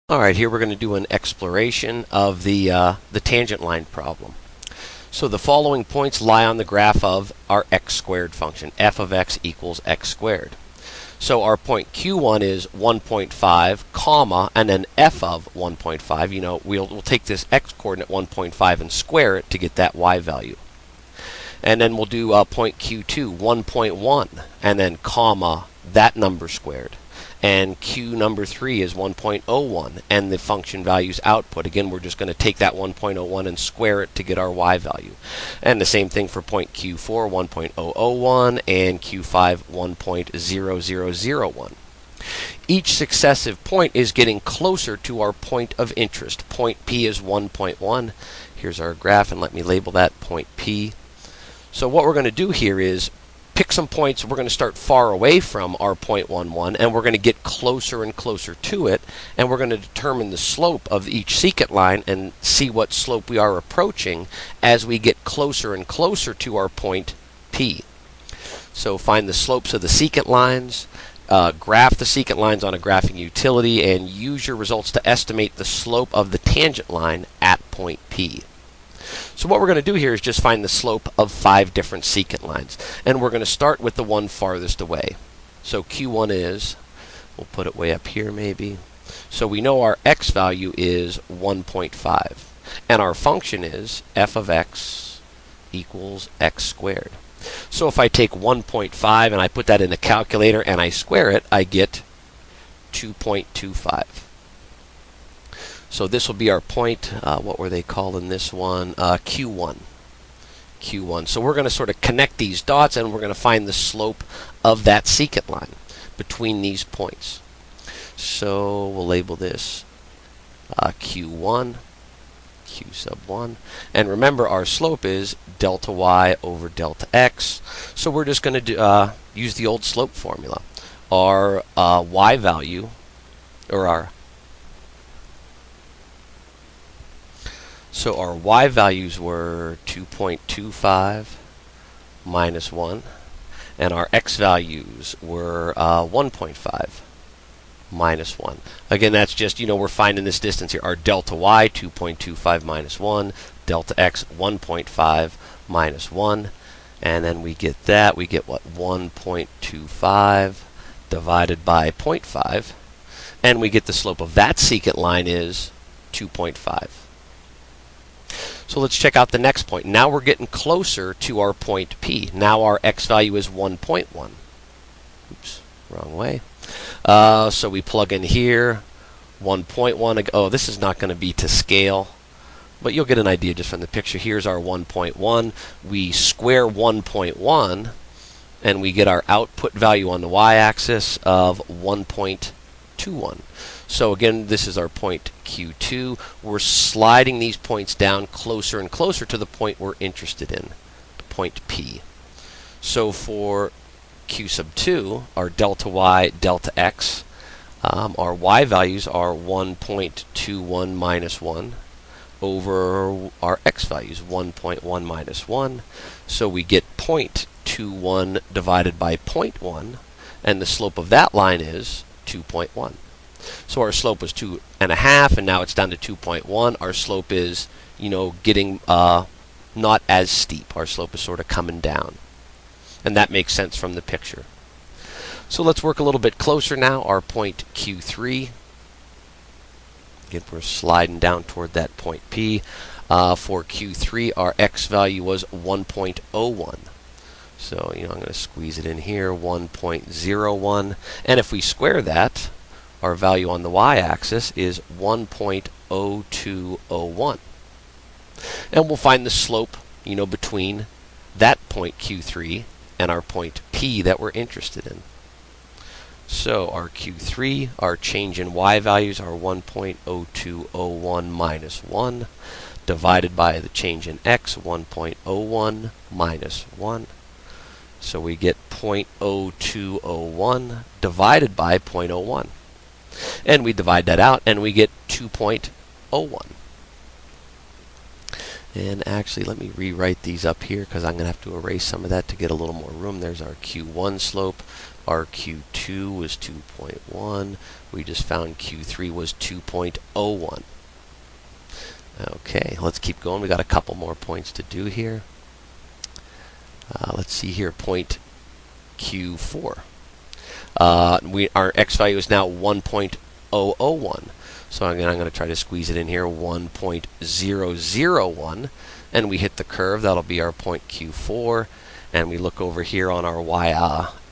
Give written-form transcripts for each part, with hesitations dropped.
All right, here we're going to do an exploration of the tangent line problem. So the following points lie on the graph of our x squared function. F of x equals x squared. So our point Q1 is 1.5, comma, and then f of 1.5. You know, we'll take this x coordinate 1.5 and square it to get that y value. And then we'll do point Q2, 1.1, and then comma, that number squared. And Q number 3 is 1.01, and the function value's output. Again, we're just going to take that 1.01 and square it to get our y value. And the same thing for point Q4, 1.001, and Q5, 1.0001. Each successive point is getting closer to our point of interest. Point P is 1.1. Here's our graph, and let me label that point P. So what we're going to do here is pick some points. We're going to start far away from our 0.11, and we're going to get closer and closer to it, and we're going to determine the slope of each secant line and see what slope we are approaching as we get closer and closer to our point P. So find the slopes of the secant lines, graph the secant lines on a graphing utility, and use your results to estimate the slope of the tangent line at point P. So what we're going to do here is just find the slope of 5 different secant lines. And we're going to start with the one farthest away. So Q1 is, we'll put it way up here maybe. So we know our x value is 1.5. And our function is f of x equals x squared. So if I take 1.5 and I put that in a calculator and I square it, I get 2.25. So this will be our point. What were they calling this one? Q1. Q1. So we're going to sort of connect these dots, and we're going to find the slope of that secant line between these points. So we'll label this Q1, Q sub 1. And remember, our slope is delta y over delta x. So we're just going to use the old slope formula. Our y value, or our So our y values were 2.25 minus 1, and our x values were 1.5 minus 1. Again, that's just, we're finding this distance here. Our delta y, 2.25 minus 1, delta x, 1.5 minus 1, and then we get that. We get what? 1.25 divided by 0.5, and we get the slope of that secant line is 2.5. So let's check out the next point. Now we're getting closer to our point P. Now our x value is 1.1. Oops, wrong way. So we plug in here, 1.1. Oh, this is not going to be to scale, but you'll get an idea just from the picture. Here's our 1.1. We square 1.1, and we get our output value on the y-axis of 1.21. So again, this is our point Q2. We're sliding these points down closer and closer to the point we're interested in, point P. So for Q sub 2, our delta y, delta x, our y values are 1.21 minus 1 over our x values, 1.1 minus 1. So we get 0.21 divided by 0.1, and the slope of that line is 2.1. So our slope was 2.5, and now it's down to 2.1. Our slope is, getting not as steep. Our slope is sort of coming down. And that makes sense from the picture. So let's work a little bit closer now. Our point Q3. Again, we're sliding down toward that point P. For Q3, our x value was 1.01. So, I'm going to squeeze it in here, 1.01. And if we square that, our value on the y-axis is 1.0201. And we'll find the slope, between that point Q3 and our point P that we're interested in. So our Q3, our change in y values are 1.0201 minus 1, divided by the change in x, 1.01 minus 1. So we get 0.0201 divided by 0.01. And we divide that out, and we get 2.01. And actually, let me rewrite these up here, because I'm going to have to erase some of that to get a little more room. There's our Q1 slope, Our Q2 was 2.1. We just found Q3 was 2.01. Okay, let's keep going. We got a couple more points to do here. Let's see here, point Q4. Our x value is now 1.001. So again, I'm going to try to squeeze it in here, 1.001, and we hit the curve. That'll be our point Q4. And we look over here on our y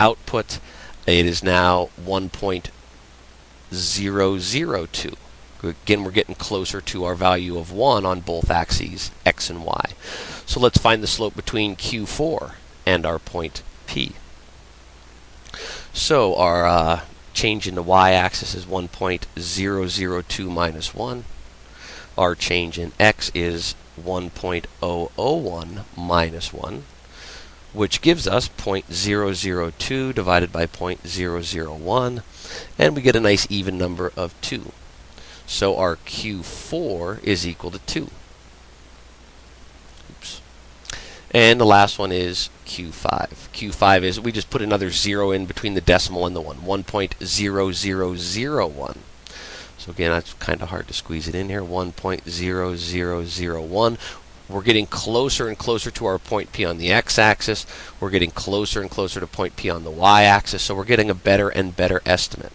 output. It is now 1.002. Again, we're getting closer to our value of 1 on both axes, x and y. So let's find the slope between Q4 and our point P. So our change in the y-axis is 1.002 minus 1. Our change in x is 1.001 minus 1, which gives us 0.002 divided by 0.001, and we get a nice even number of 2. So our Q4 is equal to 2. Oops. And the last one is Q5. Q5 is, we just put another 0 in between the decimal and the 1, 1.0001. So again, that's kind of hard to squeeze it in here, 1.0001. We're getting closer and closer to our point P on the x-axis. We're getting closer and closer to point P on the y-axis, so we're getting a better and better estimate.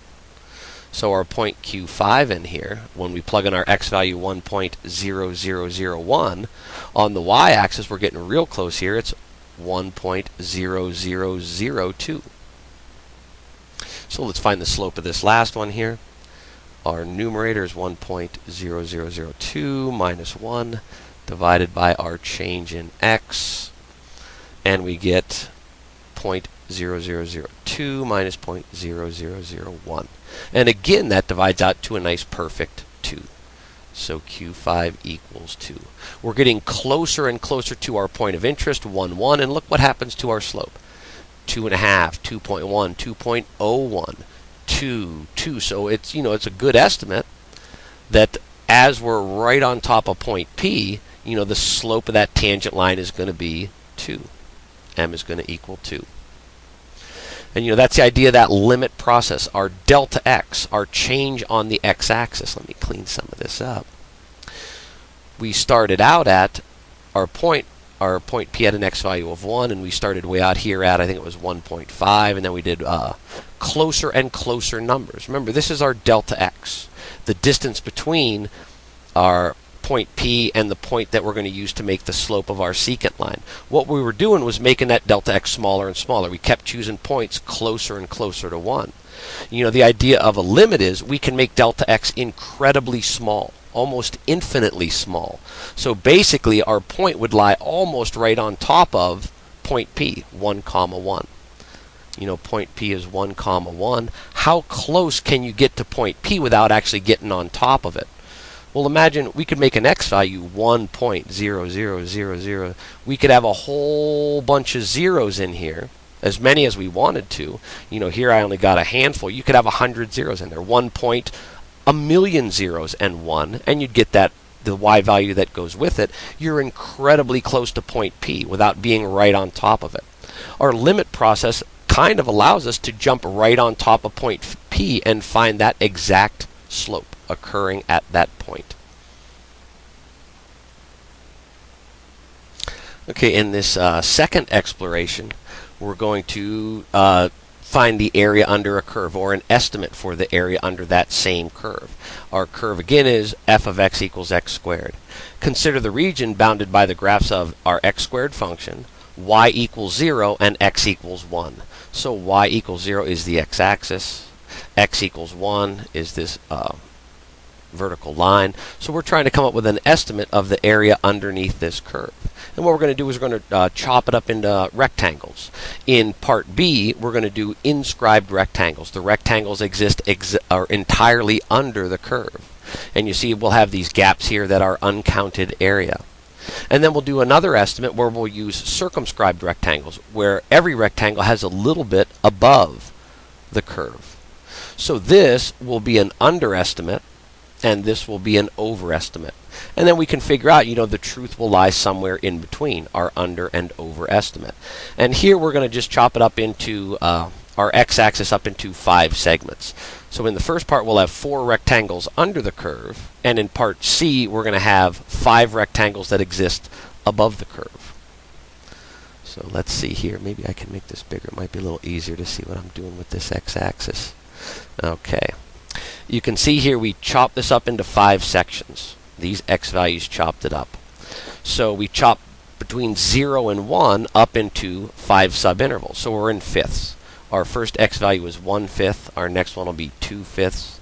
So our point Q5 in here, when we plug in our x value 1.0001, on the y-axis we're getting real close here. It's 1.0002. So let's find the slope of this last one here. Our numerator is 1.0002 minus 1 divided by our change in x, and we get 0.0002 minus 0.0001. And again, that divides out to a nice perfect 2. So Q5 equals 2. We're getting closer and closer to our point of interest, 1, 1, and look what happens to our slope. 2.5, 2.1, 2.01, 2, 2. So it's, it's a good estimate that as we're right on top of point P, the slope of that tangent line is going to be 2. M is going to equal 2. And that's the idea of that limit process. Our delta x, our change on the x-axis. Let me clean some of this up. We started out at our point P at an x value of 1, and we started way out here at, I think it was 1.5, and then we did closer and closer numbers. Remember, this is our delta x, the distance between our point P and the point that we're going to use to make the slope of our secant line. What we were doing was making that delta x smaller and smaller. We kept choosing points closer and closer to 1. The idea of a limit is we can make delta x incredibly small, almost infinitely small. So basically our point would lie almost right on top of point P, 1, 1. Point P is 1, 1. How close can you get to point P without actually getting on top of it? Well, imagine we could make an x value 1.0000. We could have a whole bunch of zeros in here, as many as we wanted to. Here I only got a handful. You could have 100 zeros in there. 1.1,000,000 zeros and 1, and you'd get the y value that goes with it. You're incredibly close to point P without being right on top of it. Our limit process kind of allows us to jump right on top of point P and find that exact slope occurring at that point. Okay, in this second exploration, we're going to find the area under a curve, or an estimate for the area under that same curve. Our curve again is f of x equals x squared. Consider the region bounded by the graphs of our x squared function, y equals 0, and x equals 1. So y equals 0 is the x-axis, x equals 1 is this vertical line. So we're trying to come up with an estimate of the area underneath this curve. And what we're going to do is we're going to chop it up into rectangles. In part B, we're going to do inscribed rectangles. The rectangles are entirely under the curve. And you see we'll have these gaps here that are uncounted area. And then we'll do another estimate where we'll use circumscribed rectangles, where every rectangle has a little bit above the curve. So this will be an underestimate, and this will be an overestimate. And then we can figure out, the truth will lie somewhere in between our under and overestimate. And here we're going to just chop it up into our our x-axis up into 5 segments. So in the first part, we'll have 4 rectangles under the curve, and in part C, we're going to have 5 rectangles that exist above the curve. So let's see here. Maybe I can make this bigger. It might be a little easier to see what I'm doing with this x-axis. Okay. You can see here we chop this up into 5 sections. These x values chopped it up. So we chop between 0 and 1 up into 5 subintervals. So we're in fifths. Our first x value is 1/5. Our next one will be 2/5,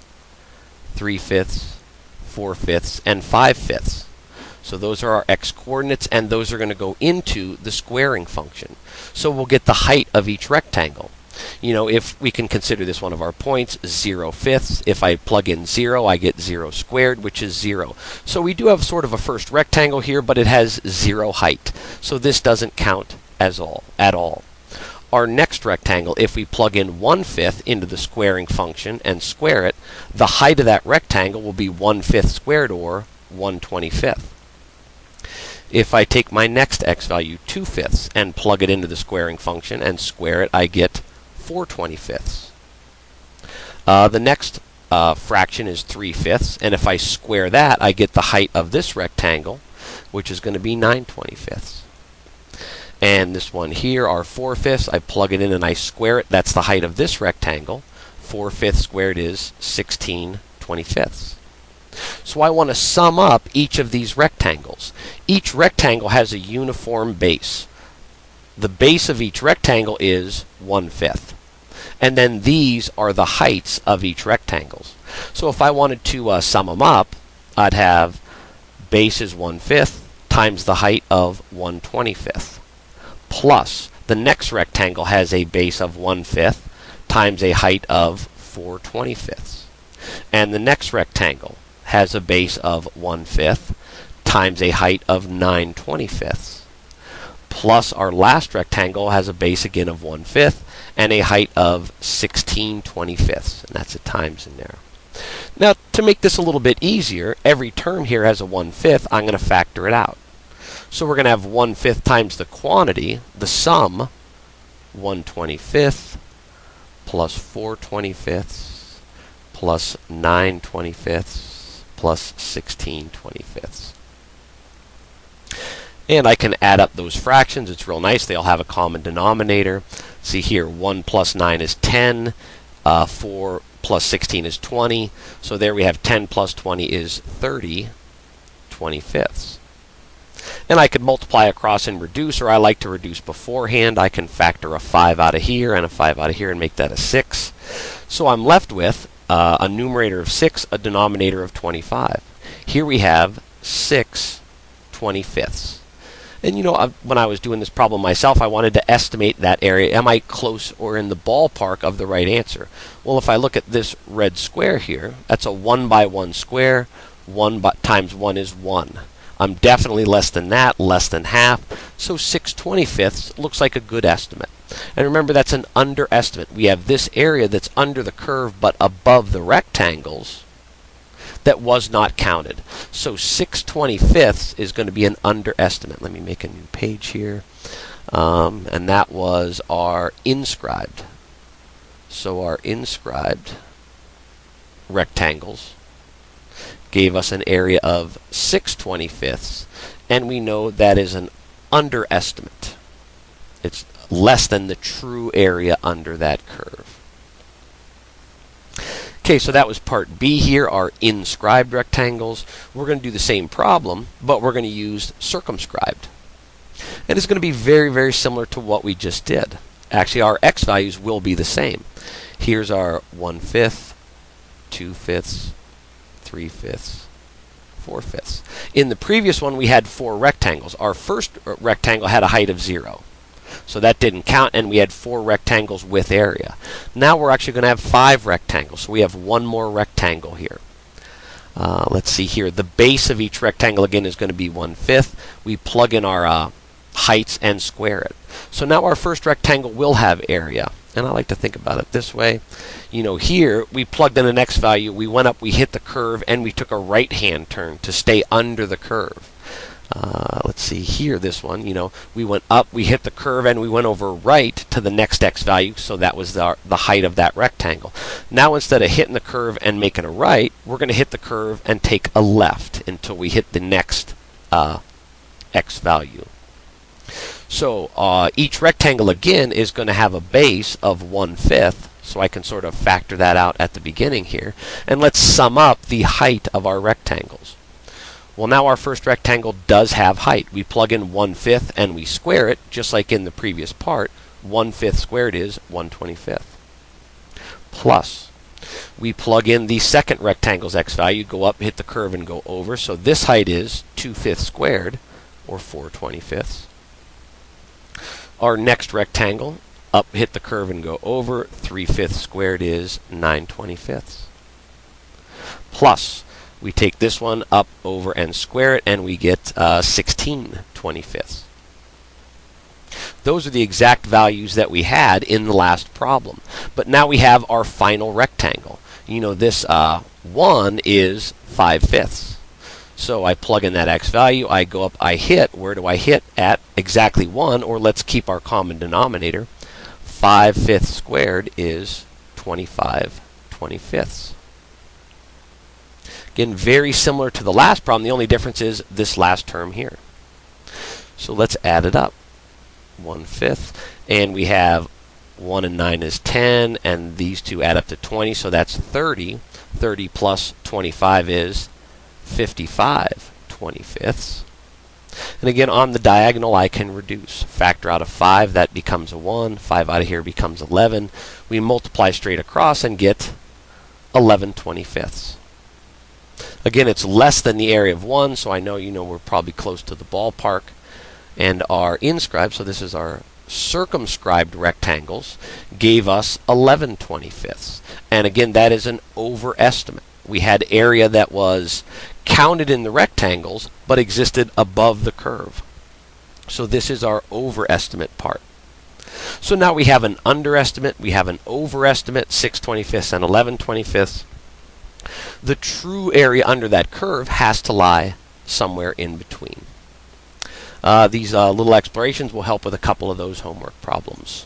3/5, 4/5, and 5/5. So those are our x coordinates, and those are going to go into the squaring function. So we'll get the height of each rectangle. You know, if we can consider this one of our points, 0/5. If I plug in 0, I get 0 squared, which is 0. So we do have sort of a first rectangle here, but it has 0 height. So this doesn't count at all. Our next rectangle, if we plug in 1/5 into the squaring function and square it, the height of that rectangle will be 1/5 squared, or 1/25. If I take my next x value, 2/5, and plug it into the squaring function and square it, I get 4/25. The next fraction is 3/5, and if I square that, I get the height of this rectangle, which is going to be 9/25. And this one here, our 4/5, I plug it in and I square it. That's the height of this rectangle. 4/5 squared is 16/25. So I want to sum up each of these rectangles. Each rectangle has a uniform base. The base of each rectangle is 1/5. And then these are the heights of each rectangle. So if I wanted to sum them up, I'd have base is 1/5 times the height of 1/25. Plus, the next rectangle has a base of 1/5 times a height of 4/25. And the next rectangle has a base of 1/5 times a height of 9/25. Plus, our last rectangle has a base again of 1/5 and a height of 16/25. And that's a times in there. Now, to make this a little bit easier, every term here has a 1/5. I'm going to factor it out. So we're going to have 1/5 times the quantity, the sum, 1/25 plus 4/25 plus 9/25 plus 16/25. And I can add up those fractions. It's real nice. They all have a common denominator. See here, 1 plus 9 is 10. 4 plus 16 is 20. So there we have 10 plus 20 is 30/25. And I could multiply across and reduce, or I like to reduce beforehand. I can factor a 5 out of here and a 5 out of here and make that a 6. So I'm left with a numerator of 6, a denominator of 25. Here we have 6/25. And you know, when I was doing this problem myself, I wanted to estimate that area. Am I close or in the ballpark of the right answer? Well, if I look at this red square here, that's a 1 by 1 square. 1 times 1 is 1. I'm definitely less than that, less than half. So 6/25 looks like a good estimate. And remember, that's an underestimate. We have this area that's under the curve but above the rectangles that was not counted. So 6/25 is going to be an underestimate. Let me make a new page here. And that was our inscribed. So our inscribed rectangles gave us an area of 6/25, and we know that is an underestimate. It's less than the true area under that curve. Okay, so that was part B here, our inscribed rectangles. We're going to do the same problem, but we're going to use circumscribed. And it's going to be very, very similar to what we just did. Actually, our x values will be the same. Here's our 1/5, 2/5, 3/5, 4/5. In the previous one, we had 4 rectangles. Our first rectangle had a height of 0. So that didn't count, and we had 4 rectangles with area. Now we're actually going to have 5 rectangles. So we have one more rectangle here. Let's see here. The base of each rectangle, again, is going to be 1/5. We plug in our heights and square it. So now our first rectangle will have area. And I like to think about it this way. You know, here we plugged in an x value, we went up, we hit the curve, and we took a right-hand turn to stay under the curve. let's see here, this one, we went up, we hit the curve, and we went over right to the next x value, so that was the height of that rectangle. Now instead of hitting the curve and making a right, we're going to hit the curve and take a left until we hit the next x value. So each rectangle again is going to have a base of 1/5, so I can sort of factor that out at the beginning here. And let's sum up the height of our rectangles. Well, now our first rectangle does have height. We plug in 1/5 and we square it, just like in the previous part. 1/5 squared is 1/25. Plus, we plug in the second rectangle's x value, go up, hit the curve, and go over. So this height is 2/5 squared, or 4/25. Our next rectangle, up, hit the curve, and go over. 3/5 squared is 9/25. Plus, we take this one up, over, and square it, and we get 16/25. Those are the exact values that we had in the last problem. But now we have our final rectangle. This 1 is 5/5. So I plug in that x value, I go up, I hit. Where do I hit? At exactly 1, or let's keep our common denominator. 5/5 squared is 25/25. Again, very similar to the last problem. The only difference is this last term here. So let's add it up. 1/5. And we have 1 and 9 is 10, and these two add up to 20, so that's 30. 30 plus 25 is 55/25. And again, on the diagonal, I can reduce. Factor out of 5, that becomes a 1. 5 out of here becomes 11. We multiply straight across and get 11/25. Again, it's less than the area of 1, so I know we're probably close to the ballpark. And our inscribed, so this is our circumscribed rectangles, gave us 11/25. And again, that is an overestimate. We had area that was counted in the rectangles, but existed above the curve. So this is our overestimate part. So now we have an underestimate, we have an overestimate, 6/25 and 11/25. The true area under that curve has to lie somewhere in between. These little explorations will help with a couple of those homework problems.